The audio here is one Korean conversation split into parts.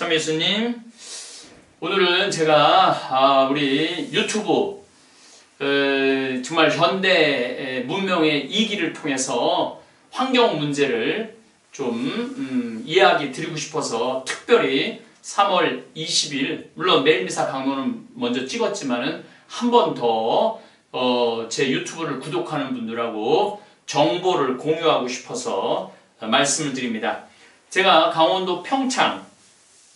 참 예수님, 오늘은 제가 우리 유튜브 정말 현대 문명의 이기를 통해서 환경 문제를 좀 이야기 드리고 싶어서 특별히 3월 20일 물론 매일미사 강론은 먼저 찍었지만은 한 번 더 제 유튜브를 구독하는 분들하고 정보를 공유하고 싶어서 말씀을 드립니다. 제가 강원도 평창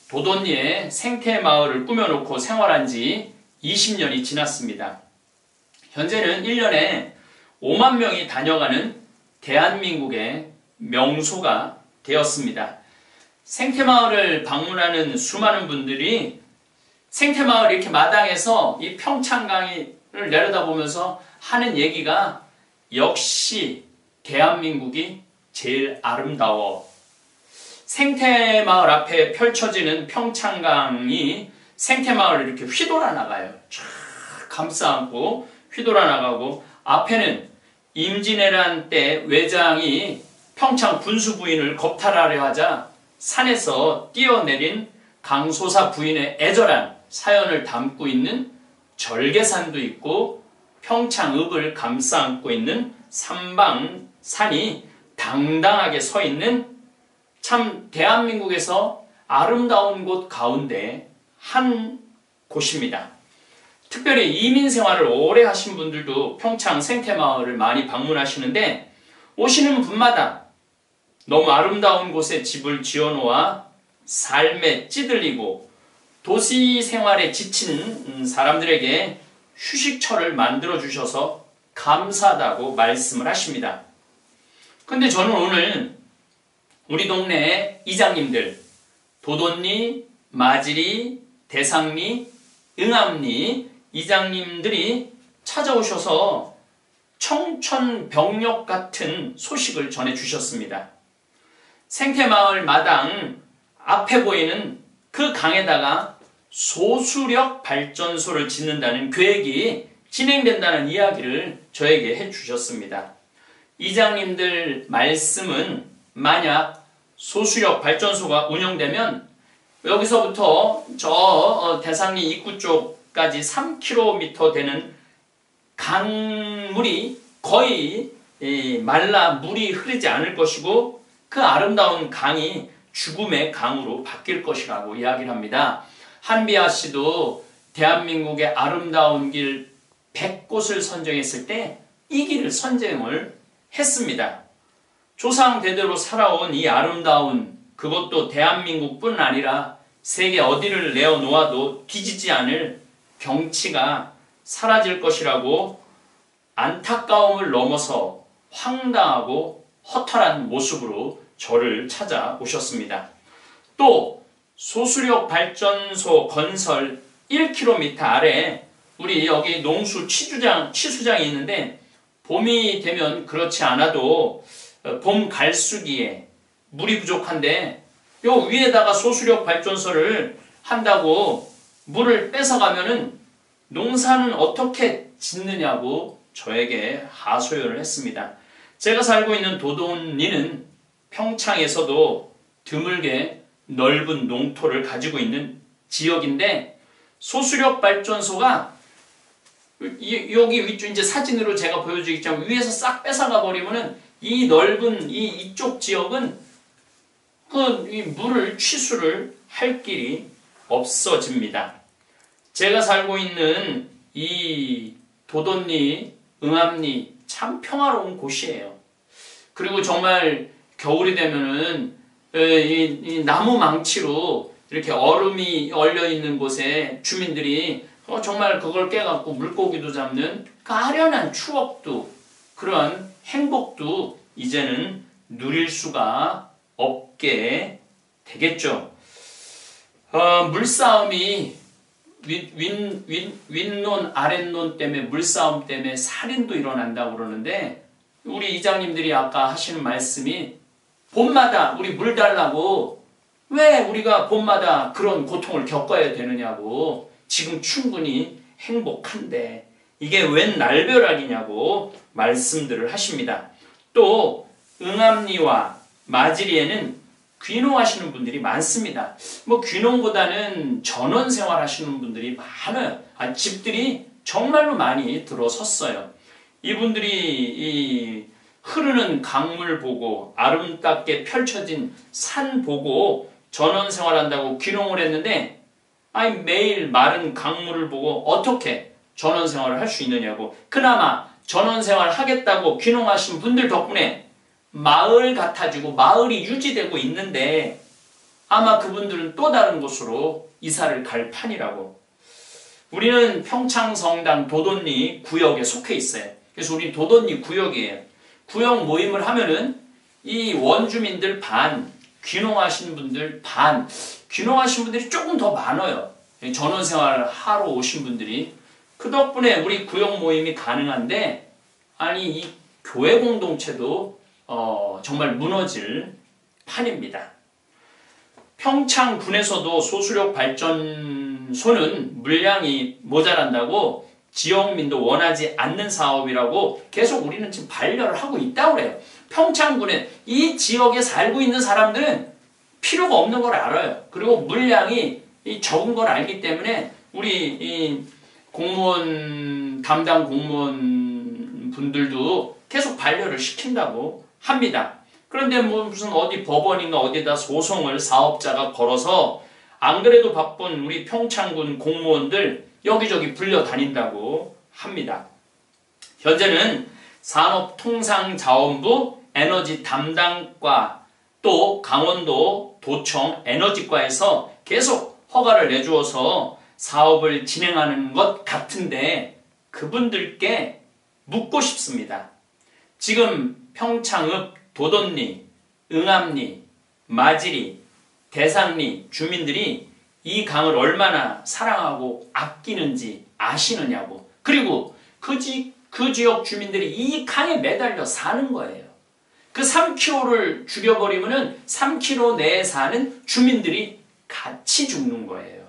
도돈리에 생태마을을 꾸며놓고 생활한 지 20년이 지났습니다. 현재는 1년에 5만 명이 다녀가는 대한민국의 명소가 되었습니다. 생태마을을 방문하는 수많은 분들이 생태마을 이렇게 마당에서 이 평창강을 내려다보면서 하는 얘기가 역시 대한민국이 제일 아름다워. 생태마을 앞에 펼쳐지는 평창강이 생태마을을 이렇게 휘돌아 나가요. 쫙 감싸안고 휘돌아 나가고 앞에는 임진왜란 때 외장이 평창 군수 부인을 겁탈하려 하자 산에서 뛰어내린 강소사 부인의 애절한 사연을 담고 있는 절개산도 있고 평창읍을 감싸안고 있는 삼방산이 당당하게 서 있는 참 대한민국에서 아름다운 곳 가운데 한 곳입니다. 특별히 이민 생활을 오래 하신 분들도 평창 생태마을을 많이 방문하시는데 오시는 분마다 너무 아름다운 곳에 집을 지어놓아 삶에 찌들리고 도시 생활에 지친 사람들에게 휴식처를 만들어주셔서 감사하다고 말씀을 하십니다. 근데 저는 오늘 우리 동네 이장님들 도돈리, 마지리, 대상리, 응암리 이장님들이 찾아오셔서 청천벽력 같은 소식을 전해주셨습니다. 생태마을 마당 앞에 보이는 그 강에다가 소수력 발전소를 짓는다는 계획이 진행된다는 이야기를 저에게 해주셨습니다. 이장님들 말씀은 만약 소수력 발전소가 운영되면 여기서부터 저 대상리 입구 쪽까지 3km 되는 강물이 거의 말라 물이 흐르지 않을 것이고 그 아름다운 강이 죽음의 강으로 바뀔 것이라고 이야기를 합니다. 한비아 씨도 대한민국의 아름다운 길 100곳을 선정했을 때 이 길을 선정을 했습니다. 조상 대대로 살아온 이 아름다운 그것도 대한민국뿐 아니라 세계 어디를 내어놓아도 뒤지지 않을 경치가 사라질 것이라고 안타까움을 넘어서 황당하고 허탈한 모습으로 저를 찾아오셨습니다. 또 소수력 발전소 건설 1km 아래 우리 여기 농수 치수장이 있는데 봄이 되면 그렇지 않아도 봄 갈수기에 물이 부족한데 요 위에다가 소수력 발전소를 한다고 물을 뺏어가면은 농사는 어떻게 짓느냐고 저에게 하소연을 했습니다. 제가 살고 있는 도돈리는 평창에서도 드물게 넓은 농토를 가지고 있는 지역인데 소수력 발전소가 여기 위쪽 이제 사진으로 제가 보여드리겠지만 위에서 싹 뺏어가 버리면은 이 넓은 이쪽 지역은 이 물을 취수를 할 길이 없어집니다. 제가 살고 있는 이 도돈리, 응암리 참 평화로운 곳이에요. 그리고 정말 겨울이 되면은 이 나무 망치로 이렇게 얼음이 얼려 있는 곳에 주민들이 정말 그걸 깨갖고 물고기도 잡는 그 아련한 추억도 그런 행복도 이제는 누릴 수가 없게 되겠죠. 물싸움이 윗논 아랫논 때문에 물싸움 때문에 살인도 일어난다고 그러는데 우리 이장님들이 아까 하시는 말씀이 봄마다 우리 물 달라고 왜 우리가 봄마다 그런 고통을 겪어야 되느냐고 지금 충분히 행복한데 이게 웬 날벼락이냐고 말씀들을 하십니다. 또 응암리와 마지리에는 귀농하시는 분들이 많습니다. 뭐 귀농보다는 전원 생활하시는 분들이 많아요. 집들이 정말로 많이 들어섰어요. 이분들이 이 흐르는 강물 보고 아름답게 펼쳐진 산 보고 전원 생활한다고 귀농을 했는데 매일 마른 강물을 보고 어떻게 전원 생활을 할 수 있느냐고. 그나마 전원 생활 하겠다고 귀농하신 분들 덕분에 마을 같아지고 마을이 유지되고 있는데 아마 그분들은 또 다른 곳으로 이사를 갈 판이라고. 우리는 평창성당 도돈리 구역에 속해 있어요. 그래서 우리 도돈리 구역이에요. 구역 모임을 하면은 이 원주민들 반, 귀농하신 분들 반, 귀농하신 분들이 조금 더 많아요. 전원생활을 하러 오신 분들이. 그 덕분에 우리 구역 모임이 가능한데, 이 교회 공동체도 정말 무너질 판입니다. 평창군에서도 소수력 발전소는 물량이 모자란다고 지역민도 원하지 않는 사업이라고 계속 우리는 지금 반려를 하고 있다고 그래요. 평창군에 이 지역에 살고 있는 사람들은 필요가 없는 걸 알아요. 그리고 물량이 적은 걸 알기 때문에 우리 이 공무원 담당 공무원 분들도 계속 반려를 시킨다고 합니다. 그런데 무슨 어디 법원인가 어디다 소송을 사업자가 걸어서 안 그래도 바쁜 우리 평창군 공무원들 여기저기 불려 다닌다고 합니다. 현재는 산업통상자원부 에너지 담당과 또 강원도 도청 에너지과에서 계속 허가를 내주어서 사업을 진행하는 것 같은데 그분들께 묻고 싶습니다. 지금 평창읍 도돈리, 응암리, 마지리, 대상리 주민들이 이 강을 얼마나 사랑하고 아끼는지 아시느냐고. 그리고 그 지역 주민들이 이 강에 매달려 사는 거예요. 그 3km를 죽여버리면은 3km 내에 사는 주민들이 같이 죽는 거예요.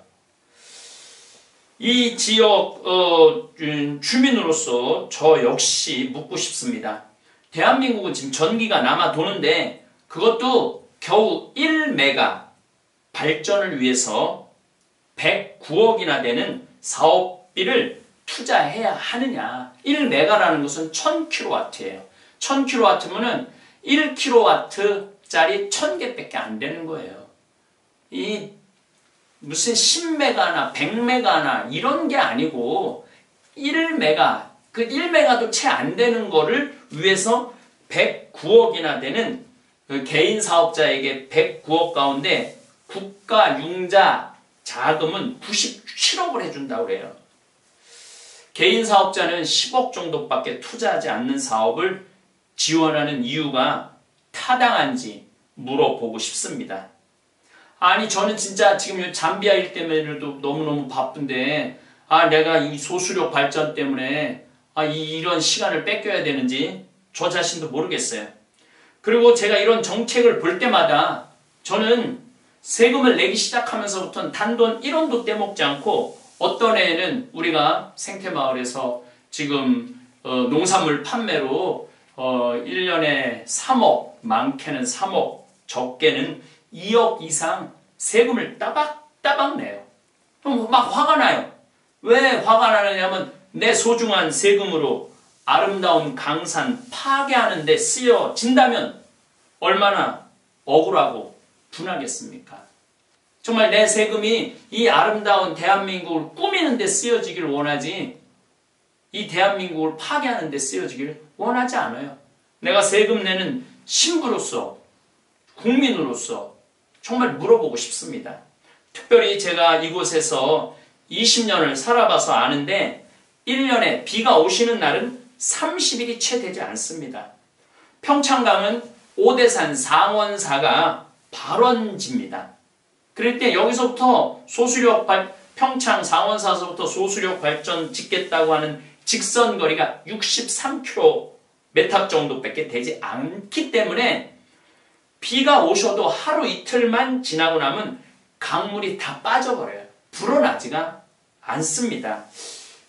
이 지역 주민으로서 저 역시 묻고 싶습니다. 대한민국은 지금 전기가 남아 도는데 그것도 겨우 1메가 발전을 위해서 109억이나 되는 사업비를 투자해야 하느냐. 1메가라는 것은 1000kW예요. 1000kW면은 1kW짜리 1000개밖에 안 되는 거예요. 이 무슨 10메가나 100메가나 이런 게 아니고 1메가, 그 1메가도 채 안 되는 거를 위해서 109억이나 되는 개인 사업자에게 109억 가운데 국가 융자 자금은 97억을 해준다고 그래요. 개인 사업자는 10억 정도밖에 투자하지 않는 사업을 지원하는 이유가 타당한지 물어보고 싶습니다. 저는 진짜 지금 잠비아 일 때문에도 너무너무 바쁜데 내가 이 소수력 발전 때문에 이런 시간을 뺏겨야 되는지 저 자신도 모르겠어요. 그리고 제가 이런 정책을 볼 때마다 저는 세금을 내기 시작하면서부터는 단돈 1원도 떼먹지 않고 어떤 해에는 우리가 생태마을에서 지금 농산물 판매로 1년에 3억, 많게는 3억, 적게는 2억 이상 세금을 따박따박 내요. 그럼 막 화가 나요. 왜 화가 나느냐면 내 소중한 세금으로 아름다운 강산 파괴하는 데 쓰여진다면 얼마나 억울하고 분하겠습니까? 정말 내 세금이 이 아름다운 대한민국을 꾸미는 데 쓰여지기를 원하지 이 대한민국을 파괴하는 데 쓰여지기를 원하지 않아요. 내가 세금 내는 신부로서 국민으로서 정말 물어보고 싶습니다. 특별히 제가 이곳에서 20년을 살아봐서 아는데 1년에 비가 오시는 날은 30일이 채 되지 않습니다. 평창강은 오대산 상원사가 발원지입니다. 그럴 때 여기서부터 평창 상원사서부터 소수력 발전 짓겠다고 하는 직선거리가 63km 정도밖에 되지 않기 때문에 비가 오셔도 하루 이틀만 지나고 나면 강물이 다 빠져버려요. 불어나지가 않습니다.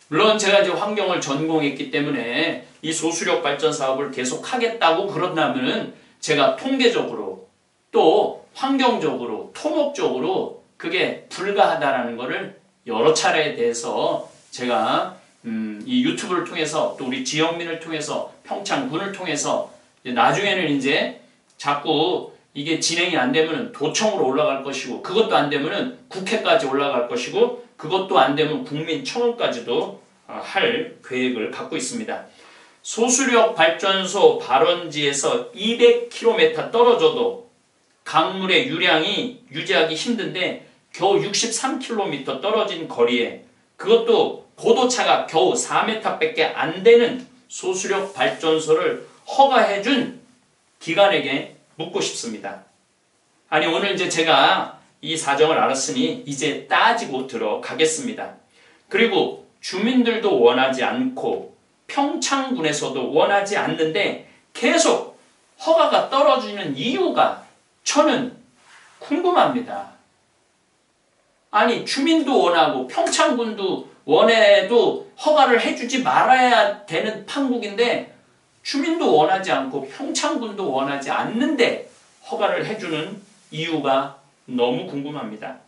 물론 제가 이제 환경을 전공했기 때문에 이 소수력 발전 사업을 계속 하겠다고 그런다면 제가 통계적으로 또 환경적으로, 토목적으로 그게 불가하다라는 것을 여러 차례에 대해서 제가 이 유튜브를 통해서 또 우리 지영민을 통해서 평창군을 통해서 나중에는 이제 자꾸 이게 진행이 안 되면 도청으로 올라갈 것이고 그것도 안 되면 국회까지 올라갈 것이고 그것도 안 되면 국민청원까지도 할 계획을 갖고 있습니다. 소수력 발전소 발원지에서 200km 떨어져도 강물의 유량이 유지하기 힘든데 겨우 63km 떨어진 거리에 그것도 고도차가 겨우 4m밖에 안 되는 소수력 발전소를 허가해준 기관에게 묻고 싶습니다. 아니 오늘 이제 제가 이 사정을 알았으니 이제 따지고 들어가겠습니다. 그리고 주민들도 원하지 않고 평창군에서도 원하지 않는데 계속 허가가 떨어지는 이유가 저는 궁금합니다. 아니 주민도 원하고 평창군도 원해도 허가를 해주지 말아야 되는 판국인데 주민도 원하지 않고 평창군도 원하지 않는데 허가를 해주는 이유가 너무 궁금합니다.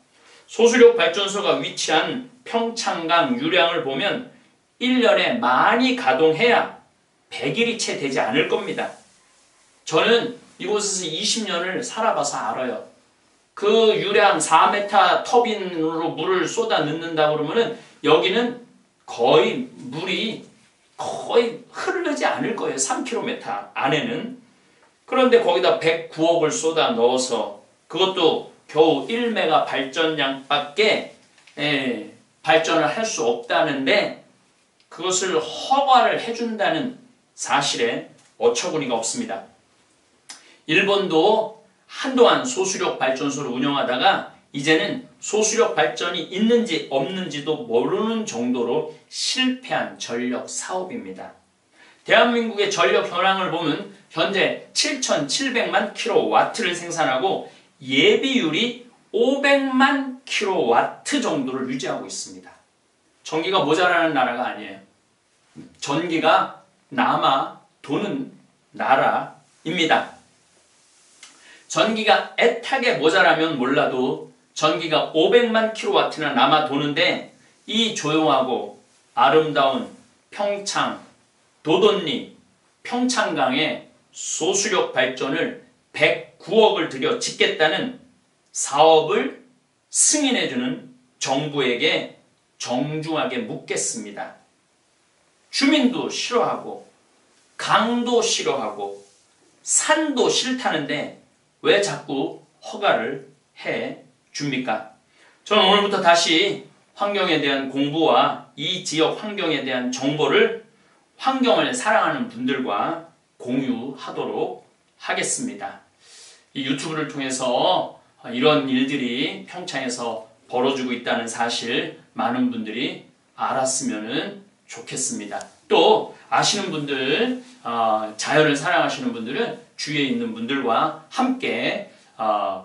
소수력 발전소가 위치한 평창강 유량을 보면 1년에 많이 가동해야 100일이 채 되지 않을 겁니다. 저는 이곳에서 20년을 살아봐서 알아요. 그 유량 4m 터빈으로 물을 쏟아 넣는다 그러면은 여기는 거의 물이 거의 흐르지 않을 거예요. 3km 안에는. 그런데 거기다 109억을 쏟아 넣어서 그것도 겨우 1메가 발전량밖에 발전을 할 수 없다는데 그것을 허가를 해준다는 사실에 어처구니가 없습니다. 일본도 한동안 소수력 발전소를 운영하다가 이제는 소수력 발전이 있는지 없는지도 모르는 정도로 실패한 전력 사업입니다. 대한민국의 전력 현황을 보면 현재 7,700만 kW를 생산하고 예비율이 500만 kW 정도를 유지하고 있습니다. 전기가 모자라는 나라가 아니에요. 전기가 남아 도는 나라입니다. 전기가 애타게 모자라면 몰라도 전기가 500만 kW나 남아 도는데 이 조용하고 아름다운 평창, 도돈리, 평창강의 소수력 발전을 109억을 들여 짓겠다는 사업을 승인해주는 정부에게 정중하게 묻겠습니다. 주민도 싫어하고 강도 싫어하고 산도 싫다는데 왜 자꾸 허가를 해 줍니까? 저는 오늘부터 다시 환경에 대한 공부와 이 지역 환경에 대한 정보를 환경을 사랑하는 분들과 공유하도록 하겠습니다. 이 유튜브를 통해서 이런 일들이 평창에서 벌어지고 있다는 사실 많은 분들이 알았으면 좋겠습니다. 또 아시는 분들, 자연을 사랑하시는 분들은 주위에 있는 분들과 함께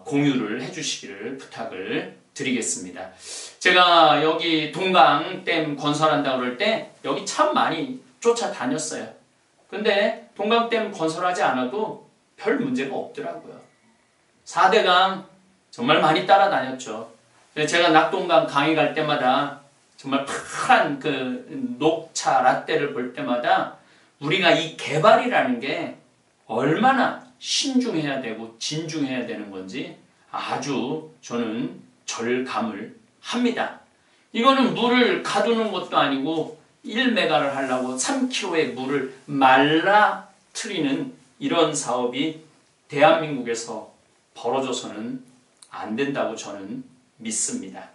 공유를 해주시기를 부탁을 드리겠습니다. 제가 여기 동강댐 건설한다고 그럴 때 여기 참 많이 쫓아다녔어요. 근데 동강댐 건설하지 않아도 별 문제가 없더라고요. 4대강 정말 많이 따라다녔죠. 제가 낙동강 강에 갈 때마다 정말 파란 그 녹차 라떼를 볼 때마다 우리가 이 개발이라는 게 얼마나 신중해야 되고 진중해야 되는 건지 아주 저는 절감을 합니다. 이거는 물을 가두는 것도 아니고 1메가를 하려고 3kg의 물을 말라트리는 이런 사업이 대한민국에서 벌어져서는 안 된다고 저는 믿습니다.